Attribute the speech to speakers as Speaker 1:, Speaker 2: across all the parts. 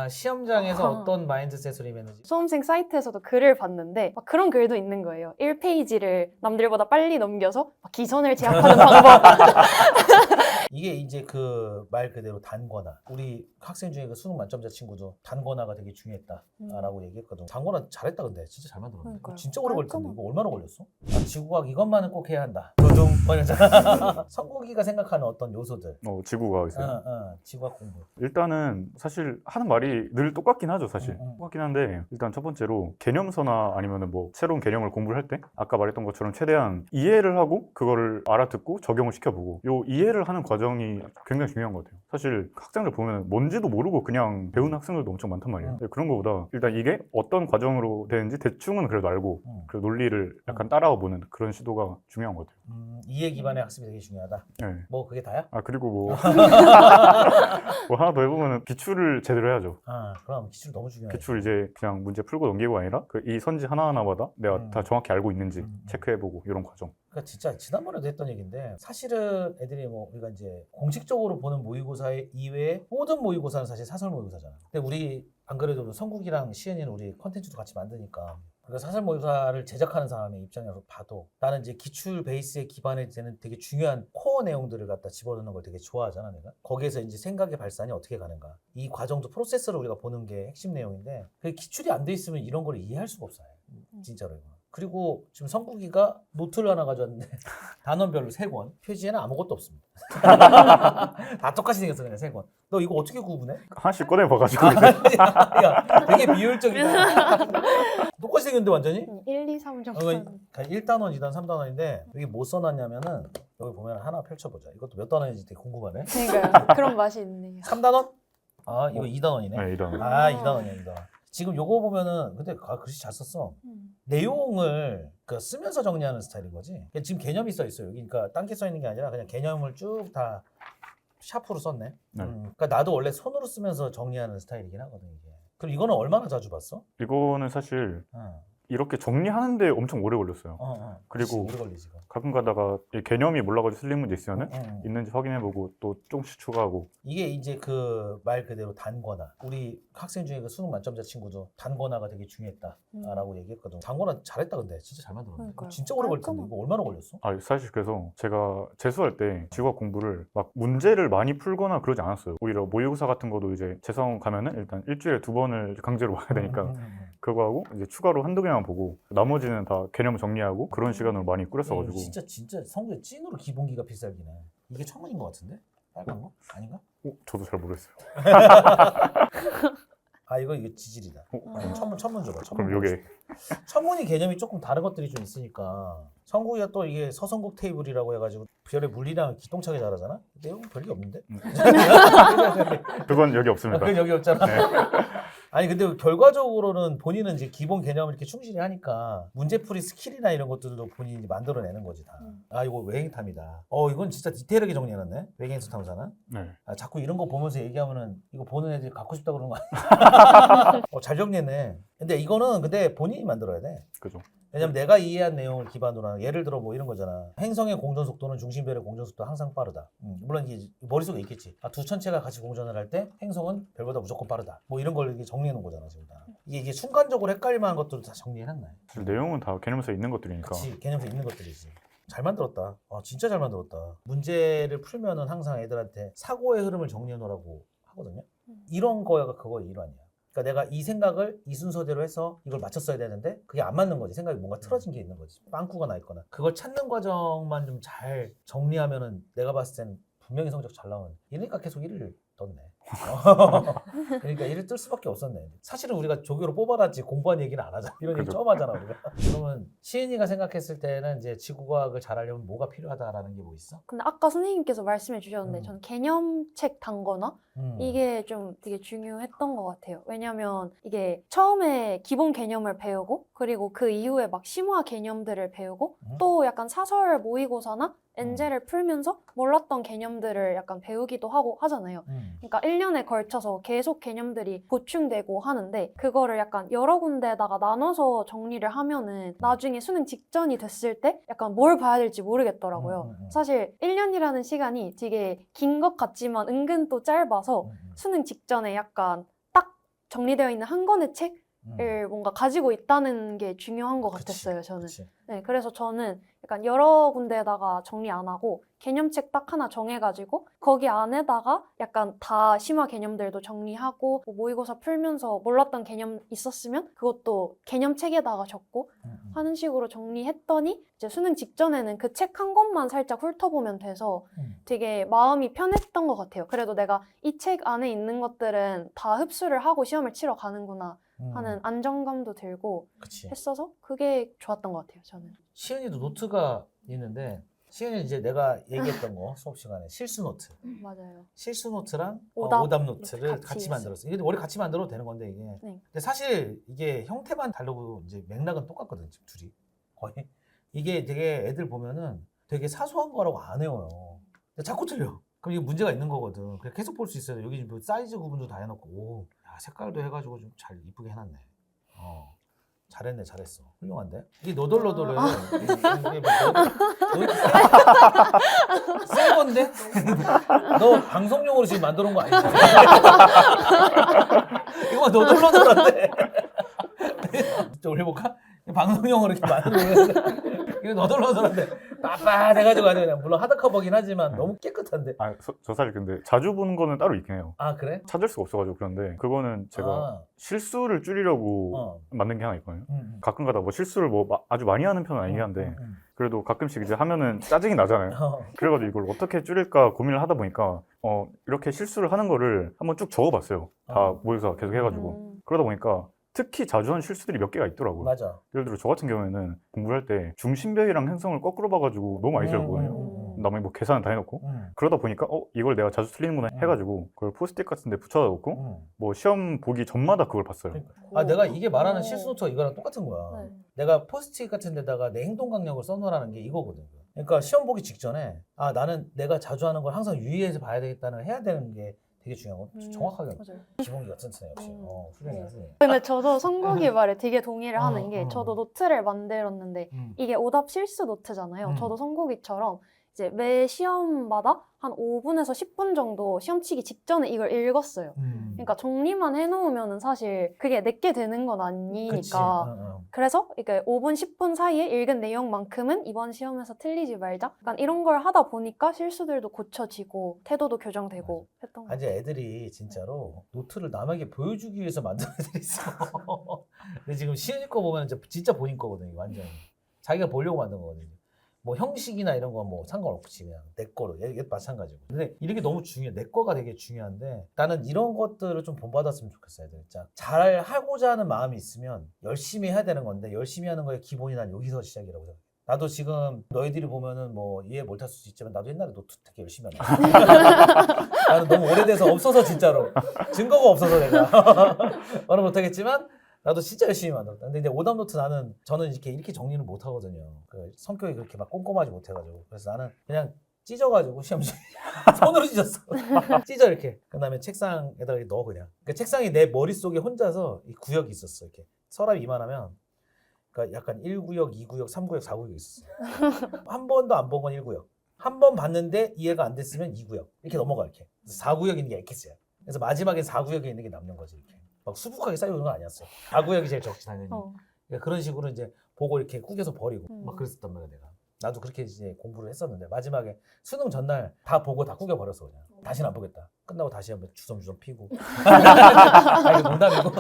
Speaker 1: 시험장에서 어떤 마인드셋으로 임했는지.
Speaker 2: 수험생 사이트에서도 글을 봤는데 막 그런 글도 있는 거예요. 1페이지를 남들보다 빨리 넘겨서 막 기선을 제압하는 방법.
Speaker 1: 이게 이제 그 말 그대로 단권화. 우리 학생 중에 그 수능 만점자 친구도 단권화가 되게 중요했다라고 얘기했거든. 단권화 잘했다 근데 진짜 잘 만들었네.
Speaker 2: 그러니까요.
Speaker 1: 진짜 오래 걸릴 텐데
Speaker 2: 깔끔하고.
Speaker 1: 이거 얼마나 걸렸어? 지구과학 이것만은 꼭 해야 한다. 두둥 번역자. 성국이가 생각하는 어떤 요소들.
Speaker 3: 지구가 있어요.
Speaker 1: 지구과학 공부.
Speaker 3: 일단은 사실 하는 말이 늘 똑같긴 하죠, 사실. 똑같긴 한데 일단 첫 번째로 개념서나 아니면 뭐 새로운 개념을 공부를 할 때 아까 말했던 것처럼 최대한 이해를 하고 그거를 알아듣고 적용을 시켜보고 요 이해를 하는 과정이 굉장히 중요한 것 같아요. 사실 학생들 보면 뭔지도 모르고 그냥 배우는 학생들도 엄청 많단 말이에요. 근데 그런 것보다 일단 이게 어떤 과정으로 되는지 대충은 그래도 알고 그 논리를 약간 따라와 보는 그런 시도가 중요한 것 같아요.
Speaker 1: 이해 기반의 학습이 되게 중요하다.
Speaker 3: 네.
Speaker 1: 뭐 그게 다야?
Speaker 3: 그리고 뭐 하나 더 해보면 기출을 제대로 해야죠.
Speaker 1: 그럼 기출 너무 중요해.
Speaker 3: 기출 이제 그냥 문제 풀고 넘기고가 아니라 이 선지 하나하나마다 내가 다 정확히 알고 있는지 체크해보고 이런 과정.
Speaker 1: 그러니까 진짜 지난번에도 했던 얘기인데 사실은 애들이 뭐 우리가 이제 공식적으로 보는 모의고사 이외에 모든 모의고사는 사실 사설 모의고사잖아. 근데 우리 안 그래도 성국이랑 시은이는 우리 컨텐츠도 같이 만드니까 그러니까 사설 모의고사를 제작하는 사람의 입장에서 봐도 나는 이제 기출 베이스에 기반해 되는 되게 중요한 코어 내용들을 갖다 집어넣는 걸 되게 좋아하잖아 내가. 거기에서 이제 생각의 발산이 어떻게 가는가 이 과정도 프로세스를 우리가 보는 게 핵심 내용인데 그 기출이 안 돼 있으면 이런 걸 이해할 수가 없어요. 진짜로 이거. 그리고 지금 성국이가 노트를 하나 가져왔는데 단원별로 3권 표지에는 아무것도 없습니다. 다 똑같이 생겼어 그냥 3권. 너 이거 어떻게 구분해?
Speaker 3: 하나씩 꺼내봐가지고
Speaker 1: 야, 되게 비효율적이다. 똑같이 생겼는데 완전히?
Speaker 2: 1, 2, 3 정도.
Speaker 1: 1단원, 2단, 3단원인데 여기 뭐 써놨냐면은 여기 보면 하나 펼쳐보자. 이것도 몇 단원인지 되게 궁금하네.
Speaker 2: 그러니까요. 그런 맛이 있네요.
Speaker 1: 3단원? 이거 2단원이네.
Speaker 3: 네, 이런.
Speaker 1: 2단원이야 2단원. 지금 요거 보면은 근데 글씨 잘 썼어. 내용을 쓰면서 정리하는 스타일인 거지. 지금 개념이 써 있어요. 여기 그러니까 딴게 써 있는 게 아니라 그냥 개념을 쭉 다 샤프로 썼네.
Speaker 3: 네.
Speaker 1: 그러니까 나도 원래 손으로 쓰면서 정리하는 스타일이긴 하거든 이게. 그럼 이거는 얼마나 자주 봤어?
Speaker 3: 이거는 사실 이렇게 정리하는데 엄청 오래 걸렸어요. 그리고
Speaker 1: 오래 걸리지.
Speaker 3: 가끔 가다가 이 개념이 몰라가지고 틀린 문제 있으면은 있는지 확인해보고 또 조금씩 추가하고.
Speaker 1: 이게 이제 그 말 그대로 단권화. 우리 학생 중에 그 수능 만점자 친구도 단권화가 되게 중요했다라고 얘기했거든. 단권화 잘했다 근데 진짜 잘 만들었네.
Speaker 2: 그러니까요.
Speaker 1: 진짜 오래 걸릴 텐데 이거 얼마나 걸렸어?
Speaker 3: 사실 그래서 제가 재수할 때 지구학 공부를 막 문제를 많이 풀거나 그러지 않았어요. 오히려 모의고사 같은 거도 이제 재수학원 가면은 일단 일주일에 2번을 강제로 봐야 되니까 그거 하고 이제 추가로 한두 개만 보고 나머지는 다 개념 정리하고 그런 시간을 많이 꾸렸어가지고.
Speaker 1: 진짜 성적이 찐으로 기본기가 필살기네. 이게 천문인 것 같은데? 빨간 거? 아닌가?
Speaker 3: 저도 잘 모르겠어요.
Speaker 1: 이거 지질이다. 천문 줘봐.
Speaker 3: 그럼 요게
Speaker 1: 천문이 개념이 조금 다른 것들이 좀 있으니까 성국이가 또 이게 서성국 테이블이라고 해가지고 별의 물리랑 기똥차게 잘하잖아? 내용 별게 없는데?
Speaker 3: 그건 여기 없습니다.
Speaker 1: 그건 여기 없잖아.
Speaker 3: 네.
Speaker 1: 아니 근데 결과적으로는 본인은 이제 기본 개념을 이렇게 충실히 하니까 문제풀이 스킬이나 이런 것들도 본인이 만들어내는 거지 다. 이거 외행탐이다. 이건 진짜 디테일하게 정리해놨네. 외계인수 탐사는.
Speaker 3: 네.
Speaker 1: 자꾸 이런 거 보면서 얘기하면은 이거 보는 애들이 갖고 싶다 그러는 거 아니야? 잘 정리했네. 근데 이거는 근데 본인이 만들어야 돼.
Speaker 3: 그죠.
Speaker 1: 왜냐면 내가 이해한 내용을 기반으로 하는, 예를 들어 뭐 이런 거잖아. 행성의 공전 속도는 중심별의 공전 속도가 항상 빠르다. 물론 이게 머릿속에 있겠지. 두 천체가 같이 공전을 할 때 행성은 별보다 무조건 빠르다. 뭐 이런 걸 이렇게 정리해 놓은 거잖아 지금 다. 이게 순간적으로 헷갈릴 만한 것들도 다 정리해 놨네.
Speaker 3: 사실 내용은 다 개념에서 있는 것들이니까.
Speaker 1: 그치, 개념에서 있는 것들이지. 잘 만들었다. 진짜 잘 만들었다. 문제를 풀면은 항상 애들한테 사고의 흐름을 정리해 놓으라고 하거든요. 이런 거가 그거의 일환이야. 그러니까 내가 이 생각을 이 순서대로 해서 이걸 맞췄어야 되는데 그게 안 맞는 거지. 생각이 뭔가 틀어진 게 있는 거지. 빵꾸가 나 있거나. 그걸 찾는 과정만 좀 잘 정리하면은 내가 봤을 땐 분명히 성적 잘 나오는. 이러니까 계속 1위를 떴네. 그러니까 1을 뜰 수밖에 없었네. 사실은 우리가 조교로 뽑아놨지 공부한 얘기는 안 하잖아. 이런 얘기 처음 하잖아 우리가. 그러면 시은이가 생각했을 때는 이제 지구과학을 잘하려면 뭐가 필요하다라는 게 뭐 있어?
Speaker 2: 근데 아까 선생님께서 말씀해 주셨는데 저는 개념책 단거나 이게 좀 되게 중요했던 것 같아요. 왜냐면 이게 처음에 기본 개념을 배우고 그리고 그 이후에 막 심화 개념들을 배우고 또 약간 사설 모의고사나 엔제를 풀면서 몰랐던 개념들을 약간 배우기도 하고 하잖아요. 그러니까 1년에 걸쳐서 계속 개념들이 보충되고 하는데 그거를 약간 여러 군데에다가 나눠서 정리를 하면은 나중에 수능 직전이 됐을 때 약간 뭘 봐야 될지 모르겠더라고요. 사실 1년이라는 시간이 되게 긴 것 같지만 은근 또 짧아서 수능 직전에 약간 딱 정리되어 있는 한 권의 책을 뭔가 가지고 있다는 게 중요한 것 같았어요, 저는.
Speaker 1: 그치.
Speaker 2: 네, 그래서 저는 약간 여러 군데에다가 정리 안 하고 개념책 딱 하나 정해가지고 거기 안에다가 약간 다 심화 개념들도 정리하고 뭐 모의고사 풀면서 몰랐던 개념 있었으면 그것도 개념책에다가 적고 하는 식으로 정리했더니 이제 수능 직전에는 그 책 한 권만 살짝 훑어보면 돼서 되게 마음이 편했던 것 같아요. 그래도 내가 이 책 안에 있는 것들은 다 흡수를 하고 시험을 치러 가는구나 하는 안정감도 들고
Speaker 1: 그치.
Speaker 2: 했어서 그게 좋았던 것 같아요, 저는.
Speaker 1: 시은이도 노트가 있는데 시은이 이제 내가 얘기했던 거 수업 시간에 실수 노트.
Speaker 2: 맞아요.
Speaker 1: 실수 노트랑
Speaker 2: 오답
Speaker 1: 오답 노트를
Speaker 2: 노트 같이
Speaker 1: 같이
Speaker 2: 했어요.
Speaker 1: 만들었어. 이게 원래 같이 만들어도 되는 건데 이게.
Speaker 2: 네.
Speaker 1: 근데 사실 이게 형태만 다르고 이제 맥락은 똑같거든 지금 둘이 거의. 이게 되게 애들 보면은 되게 사소한 거라고 안 외워요. 근데 자꾸 틀려. 그럼 이게 문제가 있는 거거든. 그래 계속 볼 수 있어요. 여기 지금 사이즈 구분도 다 해놓고, 오, 야, 색깔도 해가지고 좀 잘 이쁘게 해놨네. 잘했네, 잘했어. 훌륭한데? 이 너덜너덜해. 이게 뭐 센 건데? 너 방송용으로 지금 만들어 온 거 아니지? 이거 너덜너덜한데? 좀 올려볼까? 방송용으로 이렇게 만들어. 이거 너덜너덜한데 빳빳해가지고 아주 그냥 물론 하드커버긴 하지만 너무 깨끗한데.
Speaker 3: 아, 저 사실 근데 자주 보는 거는 따로 있긴 해요.
Speaker 1: 아 그래?
Speaker 3: 찾을 수가 없어가지고. 그런데 그거는 제가 실수를 줄이려고 만든 게 하나 있거든요. 가끔가다 뭐 실수를 뭐 아주 많이 하는 편은 아니긴 한데 그래도 가끔씩 이제 하면은 짜증이 나잖아요. 그래가지고 이걸 어떻게 줄일까 고민을 하다 보니까 이렇게 실수를 하는 거를 한번 쭉 적어봤어요. 다 모여서 계속 해가지고. 그러다 보니까 특히 자주 하는 실수들이 몇 개가 있더라고요.
Speaker 1: 맞아.
Speaker 3: 예를 들어 저 같은 경우에는 공부를 할 때 중심배이랑 행성을 거꾸로 봐가지고 너무 많이 틀렸거든요. 나머지 뭐 계산을 다 해놓고. 그러다 보니까 이걸 내가 자주 틀리는구나 해가지고 그걸 포스트잇 같은 데 붙여다 놓고 뭐 시험 보기 전마다 그걸 봤어요.
Speaker 1: 아 내가 이게 말하는 실수 노트가 이거랑 똑같은 거야.
Speaker 2: 네.
Speaker 1: 내가 포스트잇 같은 데다가 내 행동 강령을 써놓으라는 게 이거거든. 그러니까 시험 보기 직전에 나는 내가 자주 하는 걸 항상 유의해서 봐야 되겠다는 걸 해야 되는 게 되게 중요한 거. 정확하게
Speaker 2: 맞아요.
Speaker 1: 기본기가 튼튼해 역시. 훌륭해 훌륭해.
Speaker 2: 근데 저도 성국이 말에 되게 동의를 하는 게 저도 노트를 만들었는데 이게 오답 실수 노트잖아요. 저도 성국이처럼 이제 매 시험마다 한 5분에서 10분 정도 시험 치기 직전에 이걸 읽었어요. 그러니까 정리만 해놓으면 사실 그게 내게 되는 건 아니니까. 그래서 이게 5분, 10분 사이에 읽은 내용만큼은 이번 시험에서 틀리지 말자. 약간 이런 걸 하다 보니까 실수들도 고쳐지고 태도도 교정되고 했던 거
Speaker 1: 아니
Speaker 2: 같아요.
Speaker 1: 애들이 진짜로 노트를 남에게 보여주기 위해서 만든 애들이 있어. 근데 지금 시은이 거 보면 진짜 본인 거거든요. 완전 자기가 보려고 만든 거거든요. 뭐 형식이나 이런 건 뭐 상관없지 그냥 내 거로 얘도 마찬가지고. 근데 이런 게 너무 중요해. 내 거가 되게 중요한데 나는 이런 것들을 좀 본받았으면 좋겠어. 애들 진짜 잘 하고자 하는 마음이 있으면 열심히 해야 되는 건데 열심히 하는 거의 기본이 난 여기서 시작이라고 생각해. 나도 지금 너희들이 보면은 뭐 이해 못할 수도 있지만 나도 옛날에 노트 되게 열심히 한다. 나는 너무 오래돼서 없어서 진짜로 증거가 없어서 내가 말은 못하겠지만 나도 진짜 열심히 만들었다. 근데 이제 오답 노트 저는 이렇게 정리는 못 하거든요. 그 성격이 그렇게 막 꼼꼼하지 못해가지고. 그래서 나는 그냥 찢어가지고 시험지 손으로 찢었어. 찢어 이렇게. 그다음에 책상에다가 이렇게 넣어 그냥. 그러니까 책상이 내 머릿속에 혼자서 이 구역이 있었어. 이렇게 서랍이 이만하면 그러니까 약간 1구역, 2구역, 3구역, 4구역이 있었어. 한 번도 안 본 건 1구역. 한 번 봤는데 이해가 안 됐으면 2구역. 이렇게 넘어가 이렇게. 4구역에 있는 게 X야. 그래서 마지막엔 4구역에 있는 게 남는 거지 이렇게. 막 수북하게 쌓여오는 건 아니었어. 4구역이 제일 적지 당연히. 그러니까 그런 식으로 이제 보고 이렇게 꾸겨서 버리고 막 그랬었단 말이야 내가. 나도 그렇게 이제 공부를 했었는데 마지막에 수능 전날 다 보고 다 꾸겨 버렸어 그냥. 다시는 안 보겠다. 끝나고 다시 한번 주섬주섬 피고. 이게 농담이고.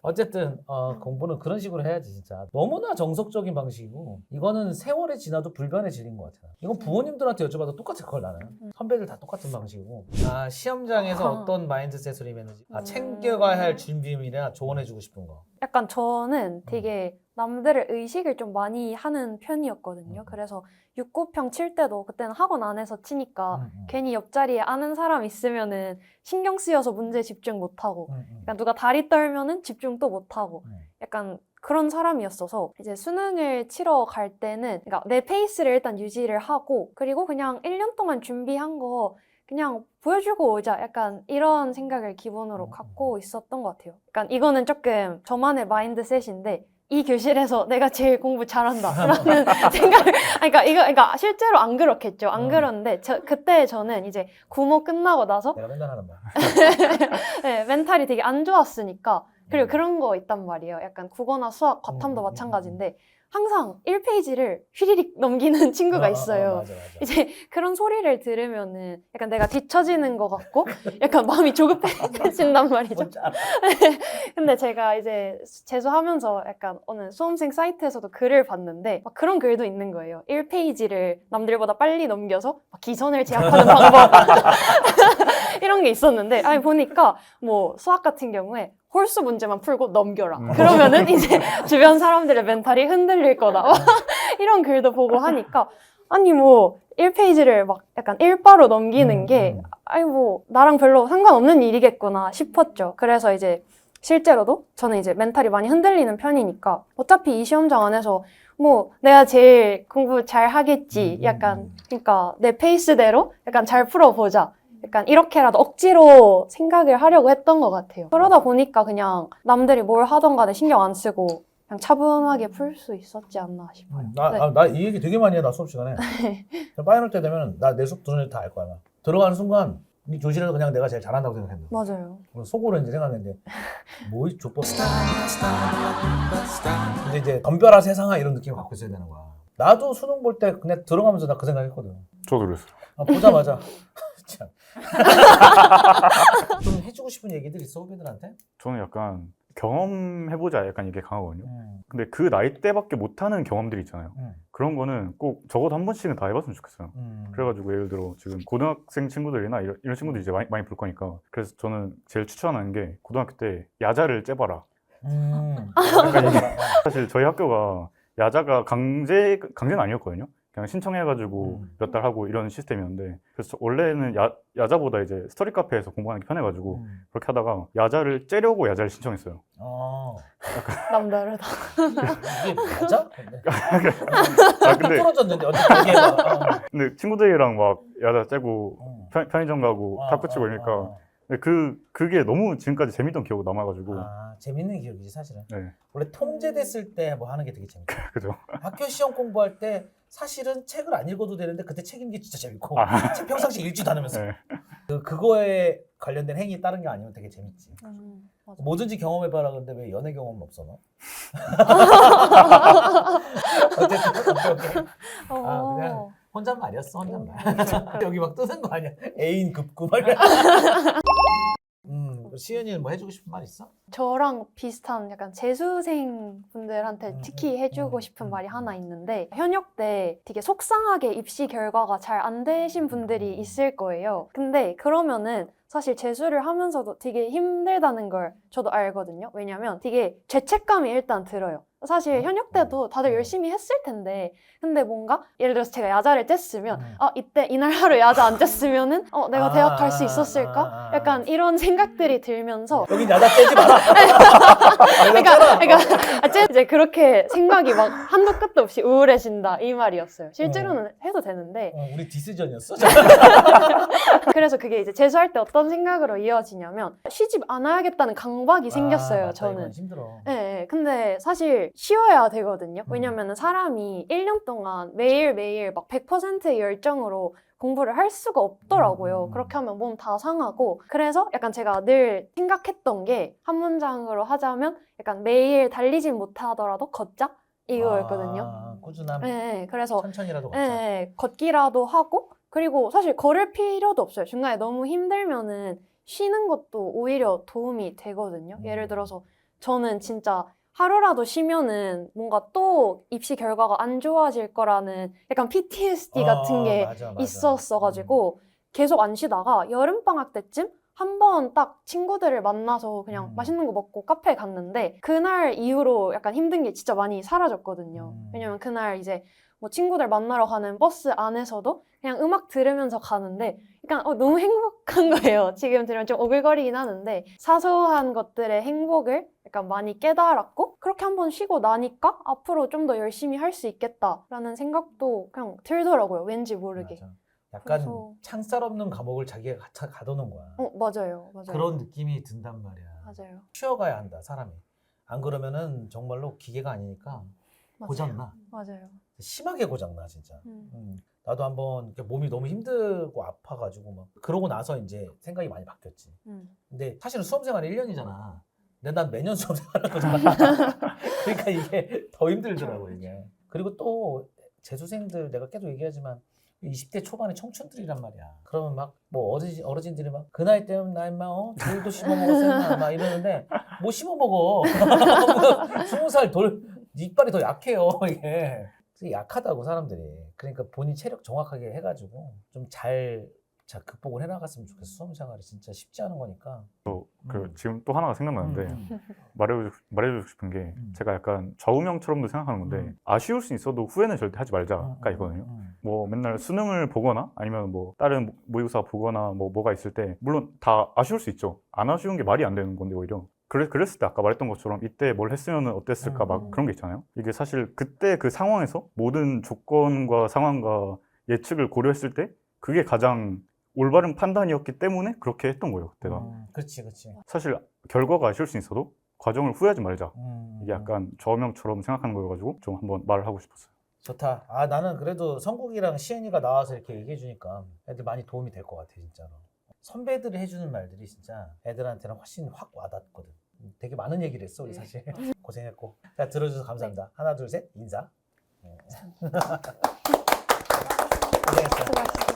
Speaker 1: 어쨌든 공부는 그런 식으로 해야지 진짜. 너무나 정석적인 방식이고 이거는 세월이 지나도 불변해지는 것 같아. 이건 부모님들한테 여쭤봐도 똑같을 걸 나는. 선배들 다 똑같은 방식이고. 시험장에서 어떤 마인드셋으로 임했는지 챙겨가야 할 준비물이나 조언해주고 싶은 거.
Speaker 2: 약간 저는 되게 남들의 의식을 좀 많이 하는 편이었거든요. 그래서 육구평 칠 때도 그때는 학원 안에서 치니까 괜히 옆자리에 아는 사람 있으면은 신경 쓰여서 문제 집중 못하고 약간 누가 다리 떨면은 집중 또 못하고 약간 그런 사람이었어서 이제 수능을 치러 갈 때는 그러니까 내 페이스를 일단 유지를 하고 그리고 그냥 1년 동안 준비한 거 그냥 보여주고 오자 약간 이런 생각을 기본으로 갖고 있었던 것 같아요. 약간 이거는 조금 저만의 마인드셋인데 이 교실에서 내가 제일 공부 잘한다라는 생각을 그러니까 실제로 안 그렇겠죠. 안 그런데 그때 저는 이제 구모 끝나고 나서
Speaker 1: 내가 맨날 하는 말.
Speaker 2: 네, 멘탈이 되게 안 좋았으니까 그리고 그런 거 있단 말이에요. 약간 국어나 수학, 과탐도 마찬가지인데 항상 1페이지를 휘리릭 넘기는 친구가 있어요.
Speaker 1: 맞아.
Speaker 2: 이제 그런 소리를 들으면은 약간 내가 뒤처지는 것 같고 약간 마음이 조급해진단 말이죠.
Speaker 1: 뭔지 알아.
Speaker 2: 근데 제가 이제 재수하면서 약간 어느 수험생 사이트에서도 글을 봤는데 막 그런 글도 있는 거예요. 1페이지를 남들보다 빨리 넘겨서 막 기선을 제압하는 방법 이런 게 있었는데 아니 보니까 뭐 수학 같은 경우에 홀수 문제만 풀고 넘겨라. 그러면은 이제 주변 사람들의 멘탈이 흔들릴 거다. 이런 글도 보고 하니까 아니 뭐 1페이지를 막 약간 일바로 넘기는 게 아니 뭐 나랑 별로 상관없는 일이겠구나 싶었죠. 그래서 이제 실제로도 저는 이제 멘탈이 많이 흔들리는 편이니까 어차피 이 시험장 안에서 뭐 내가 제일 공부 잘 하겠지. 약간 그러니까 내 페이스대로 약간 잘 풀어보자. 약간 이렇게라도 억지로 생각을 하려고 했던 것 같아요. 그러다 보니까 그냥 남들이 뭘 하던 간에 신경 안 쓰고 그냥 차분하게 풀 수 있었지 않나 싶어요.
Speaker 1: 나 이 얘기 되게 많이 해, 나 수업 시간에. 파이널 때 되면 나 내 수업 들은 애들 다 알 거야. 들어가는 순간 이 교실에서 그냥 내가 제일 잘한다고 생각했는데.
Speaker 2: 맞아요.
Speaker 1: 속으로 이제 생각했는데 뭐 이 족보. 근데 이제 덤벼라 세상아 이런 느낌을 갖고 있어야 되는 거야. 나도 수능 볼 때 그냥 들어가면서 나 그 생각했거든.
Speaker 3: 저도 그랬어요.
Speaker 1: 보자마자 참. 좀 해주고 싶은 얘기들 있어 후배들한테?
Speaker 3: 저는 약간 경험해보자 약간 이게 강하거든요. 근데 그 나이대밖에 못하는 경험들이 있잖아요. 그런 거는 꼭 적어도 한 번씩은 다 해봤으면 좋겠어요. 그래가지고 예를 들어 지금 고등학생 친구들이나 이런 친구들이 이제 많이 볼 거니까 그래서 저는 제일 추천하는 게 고등학교 때 야자를 째봐라. 약간 이게 사실 저희 학교가 야자가 강제는 아니었거든요. 그냥 신청해가지고 몇 달 하고 이런 시스템이었는데 그래서 원래는 야자보다 이제 스터디 카페에서 공부하는 게 편해가지고 그렇게 하다가 야자를 째려고 야자를 신청했어요.
Speaker 2: 남다르다.
Speaker 1: 이게 맞아?
Speaker 3: 근데
Speaker 1: 떨어졌는데 어떻게 얘기해봐.
Speaker 3: 근데 친구들이랑 막 야자 째고 편의점 가고 탁구 치고 이러니까 근데 그게 너무 지금까지 재밌던 기억이 남아가지고
Speaker 1: 재밌는 기억이지 사실은.
Speaker 3: 네.
Speaker 1: 원래 통제됐을 때 뭐 하는 게 되게 재밌다.
Speaker 3: 그죠.
Speaker 1: 학교 시험 공부할 때 사실은 책을 안 읽어도 되는데 그때 책 읽는 게 진짜 재밌고 책 평상시 읽지도 않으면서
Speaker 3: 네.
Speaker 1: 그거에 관련된 행위 다른 게 아니면 되게 재밌지.
Speaker 2: 맞아.
Speaker 1: 뭐든지 경험해봐라. 근데 왜 연애 경험은 없어 너? 어쨌든 오케이. 그냥 혼잣말이었어 혼잣말. 여기 막 뜨는 거 아니야? 애인 급구 막. 시은이는 뭐 해주고 싶은 말 있어?
Speaker 2: 저랑 비슷한 약간 재수생 분들한테 특히 해주고 싶은 말이 하나 있는데 현역 때 되게 속상하게 입시 결과가 잘 안 되신 분들이 있을 거예요. 근데 그러면은 사실 재수를 하면서도 되게 힘들다는 걸 저도 알거든요. 왜냐면 되게 죄책감이 일단 들어요. 사실 현역 때도 다들 열심히 했을 텐데 근데 뭔가 예를 들어서 제가 야자를 뗐으면 이때 이날 하루 야자 안 뗐으면은 내가 대학 갈 수 있었을까? 약간 이런 생각들이 들면서
Speaker 1: 여긴 야자 떼지 마라.
Speaker 2: 그러니까 이제 그렇게 생각이 막 한도 끝도 없이 우울해진다 이 말이었어요. 실제로는 해도 되는데
Speaker 1: 우리 디스전이었어?
Speaker 2: 그래서 그게 이제 재수할 때 어떤 생각으로 이어지냐면 쉬지 않아야겠다는 강박이 생겼어요.
Speaker 1: 맞다,
Speaker 2: 저는.
Speaker 1: 이건 힘들어.
Speaker 2: 네, 근데 사실 쉬어야 되거든요. 왜냐면은 사람이 1년 동안 매일매일 막 100%의 열정으로 공부를 할 수가 없더라고요. 그렇게 하면 몸 다 상하고. 그래서 약간 제가 늘 생각했던 게 한 문장으로 하자면 약간 매일 달리진 못하더라도 걷자? 이거였거든요.
Speaker 1: 꾸준함.
Speaker 2: 네, 그래서
Speaker 1: 천천히라도 걷자.
Speaker 2: 네, 걷기라도 하고 그리고 사실 걸을 필요도 없어요. 중간에 너무 힘들면은 쉬는 것도 오히려 도움이 되거든요. 예를 들어서 저는 진짜 하루라도 쉬면은 뭔가 또 입시 결과가 안 좋아질 거라는 약간 PTSD 같은 게
Speaker 1: 맞아.
Speaker 2: 있었어가지고 계속 안 쉬다가 여름방학 때쯤 한 번 딱 친구들을 만나서 그냥 맛있는 거 먹고 카페에 갔는데 그날 이후로 약간 힘든 게 진짜 많이 사라졌거든요. 왜냐면 그날 이제 뭐 친구들 만나러 가는 버스 안에서도 그냥 음악 들으면서 가는데 약간 너무 행복한 거예요. 지금 들으면 좀 오글거리긴 하는데 사소한 것들의 행복을 약간 많이 깨달았고 그렇게 한번 쉬고 나니까 앞으로 좀 더 열심히 할 수 있겠다라는 생각도 그냥 들더라고요. 왠지 모르게.
Speaker 1: 맞아. 약간
Speaker 2: 그래서...
Speaker 1: 창살 없는 감옥을 자기가 가둬놓은 거야.
Speaker 2: 맞아요.
Speaker 1: 그런 느낌이 든단 말이야.
Speaker 2: 맞아요.
Speaker 1: 쉬어가야 한다 사람이. 안 그러면은 정말로 기계가 아니니까 고장나.
Speaker 2: 맞아요.
Speaker 1: 심하게 고장나 진짜. 나도 한번 이렇게 몸이 너무 힘들고 아파가지고 막 그러고 나서 이제 생각이 많이 바뀌었지. 근데 사실은 수험생활이 1년이잖아. 근데 난 매년 수험생활하는 거잖아. 그러니까 이게 더 힘들더라고 이게. 그리고 또 재수생들 내가 계속 얘기하지만 20대 초반의 청춘들이란 말이야. 그러면 막 뭐 어르신들이 막 그 나이 때면 나 임마 돌도 씹어 먹었었나 막 이러는데 뭐 씹어 먹어. 20살 돌 이빨이 더 약해요 이게. 약하다고 사람들이. 그러니까 본인 체력 정확하게 해가지고 좀 잘 극복을 해나갔으면 좋겠어. 수험생활이 진짜 쉽지 않은 거니까.
Speaker 3: 지금 또 하나가 생각나는데 말해주고 싶은 게 제가 약간 좌우명처럼도 생각하는 건데 아쉬울 수 있어도 후회는 절대 하지 말자가 이거든요. 뭐 맨날 수능을 보거나 아니면 뭐 다른 모의고사 보거나 뭐가 있을 때 물론 다 아쉬울 수 있죠. 안 아쉬운 게 말이 안 되는 건데 오히려. 그랬을 때 아까 말했던 것처럼 이때 뭘 했으면 어땠을까 막 그런 게 있잖아요. 이게 사실 그때 그 상황에서 모든 조건과 상황과 예측을 고려했을 때 그게 가장 올바른 판단이었기 때문에 그렇게 했던 거예요, 그때가.
Speaker 1: 그렇지.
Speaker 3: 사실 결과가 아쉬울 수 있어도 과정을 후회하지 말자. 이게 약간 저명처럼 생각하는 거여가지고 좀 한번 말을 하고 싶었어요.
Speaker 1: 좋다. 아 나는 그래도 성국이랑 시은이가 나와서 이렇게 얘기해 주니까 애들 많이 도움이 될 것 같아 진짜로. 선배들이 해주는 말들이 진짜 애들한테는 훨씬 확 와닿거든. 되게 많은 얘기를 했어 우리 사실. 고생했고. 자 들어줘서 감사합니다. 하나 둘 셋 인사. 고생했어.
Speaker 2: 수고하셨습니다.